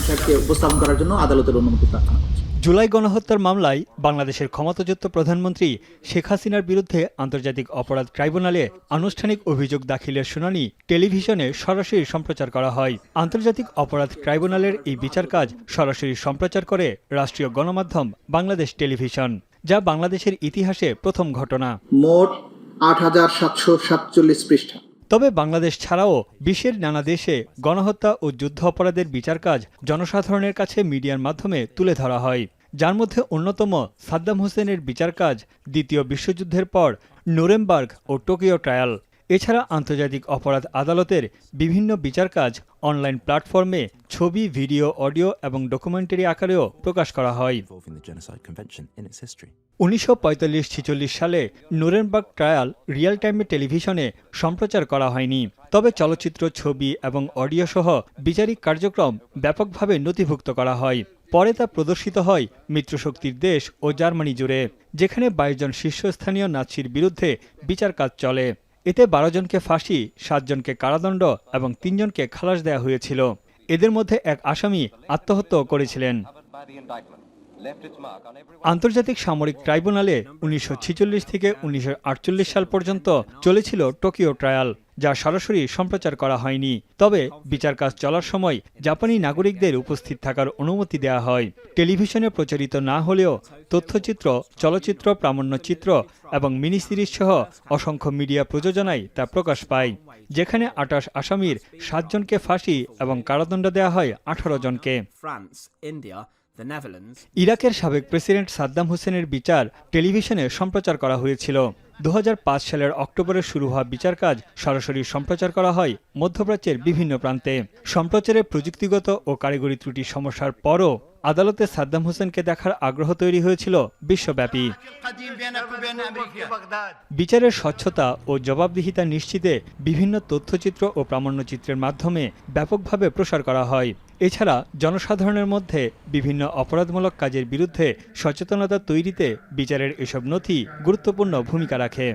সাহেবকে উপস্থাপন করার জন্য আদালতের অনুমতি প্রার্থনা করছি। জুলাই গণহত্যার মামলায় বাংলাদেশের ক্ষমতাচ্যুত প্রধানমন্ত্রী শেখ হাসিনার বিরুদ্ধে আন্তর্জাতিক অপরাধ ট্রাইব্যুনালে আনুষ্ঠানিক অভিযোগ দাখিলের শুনানি টেলিভিশনে সরাসরি সম্প্রচার করা হয়। আন্তর্জাতিক অপরাধ ট্রাইব্যুনালের এই বিচার কাজ সরাসরি সম্প্রচার করে রাষ্ট্রীয় গণমাধ্যম বাংলাদেশ টেলিভিশন, যা বাংলাদেশের ইতিহাসে প্রথম ঘটনা। মোট ৮৭৪৭ পৃষ্ঠা। তবে বাংলাদেশ ছাড়াও বিশ্বের নানা দেশে গণহত্যা ও যুদ্ধ অপরাধের বিচার কাজ জনসাধারণের কাছে মিডিয়ার মাধ্যমে তুলে ধরা হয়, যার মধ্যে অন্যতম সাদ্দাম হোসেনের বিচার কাজ দ্বিতীয় বিশ্বযুদ্ধের পর নুরেমবার্গ ও টোকিও ট্রায়াল। এছাড়া আন্তর্জাতিক অপরাধ আদালতের বিভিন্ন বিচার কাজ অনলাইন প্ল্যাটফর্মে ছবি, ভিডিও, অডিও এবং ডকুমেন্টারি আকারেও প্রকাশ করা হয়। 1945-46 সালে নুরেমবার্গ ট্রায়াল রিয়েল টাইমে টেলিভিশনে সম্প্রচার করা হয়নি, তবে চলচ্চিত্র, ছবি এবং অডিও সহ বিচারিক কার্যক্রম ব্যাপকভাবে নথিভুক্ত করা হয়। পরে তা প্রদর্শিত হয় মিত্রশক্তির দেশ ও জার্মানি জুড়ে, যেখানে 22 জন শীর্ষস্থানীয় নাৎসির বিরুদ্ধে বিচার কাজ চলে। এতে 12 জনকে ফাঁসি, 7 জনকে কারাদণ্ড এবং 3 জনকে খালাস দেওয়া হয়েছিল। এদের মধ্যে এক আসামি আত্মহত্যাও করেছিলেন। আন্তর্জাতিক সামরিক ট্রাইব্যুনালে 1946 থেকে 1948 সাল পর্যন্ত চলেছিল টোকিও ট্রায়াল, যা সরাসরি সম্প্রচার করা হয়নি। তবে বিচার কাজ চলার সময় জাপানি নাগরিকদের উপস্থিত থাকার অনুমতি দেওয়া হয়। টেলিভিশনে প্রচারিত না হলেও তথ্যচিত্র, চলচ্চিত্র, প্রামাণ্যচিত্র এবং মিনি সিরিজ সহ অসংখ্য মিডিয়া প্রযোজনায় তা প্রকাশ পায়, যেখানে 28 আসামির 7 জনকে ফাঁসি এবং কারাদণ্ড দেওয়া হয় 18 জনকে। ইরাকের সাবেক প্রেসিডেন্ট সাদ্দাম হোসেনের বিচার টেলিভিশনে সম্প্রচার করা হয়েছিল। 2005 সালের অক্টোবরে শুরু হওয়া বিচার কাজ সরাসরি সম্প্রচার করা হয় মধ্যপ্রাচ্যের বিভিন্ন প্রান্তে। সম্প্রচারে প্রযুক্তিগত ও কারিগরি ত্রুটি সমস্যার পরও আদালতে সাদ্দাম হোসেনকে দেখার আগ্রহ তৈরি হয়েছিল বিশ্বব্যাপী। বিচারের স্বচ্ছতা ও জবাবদিহিতা নিশ্চিতে বিভিন্ন তথ্যচিত্র ও প্রামাণ্যচিত্রের মাধ্যমে ব্যাপকভাবে প্রসার করা হয়। এছাড়া জনসাধারণের মধ্যে বিভিন্ন অপরাধমূলক কাজের বিরুদ্ধে সচেতনতা তৈরিতে বিচারের এসব নথি গুরুত্বপূর্ণ ভূমিকা রাখে।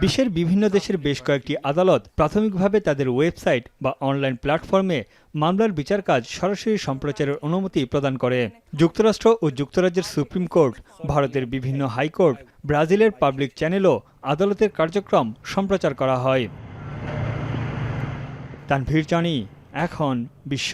বিশ্বের বিভিন্ন দেশের বেশ কয়েকটি আদালত প্রাথমিকভাবে তাদের ওয়েবসাইট বা অনলাইন প্ল্যাটফর্মে মামলার বিচার কাজ সরাসরি সম্প্রচারের অনুমতি প্রদান করে। যুক্তরাষ্ট্র ও যুক্তরাজ্যের সুপ্রিম কোর্ট, ভারতের বিভিন্ন হাইকোর্ট, ব্রাজিলের পাবলিক চ্যানেলও আদালতের কার্যক্রম সম্প্রচার করা হয়। তানভীর জানি, এখন বিশ্ব।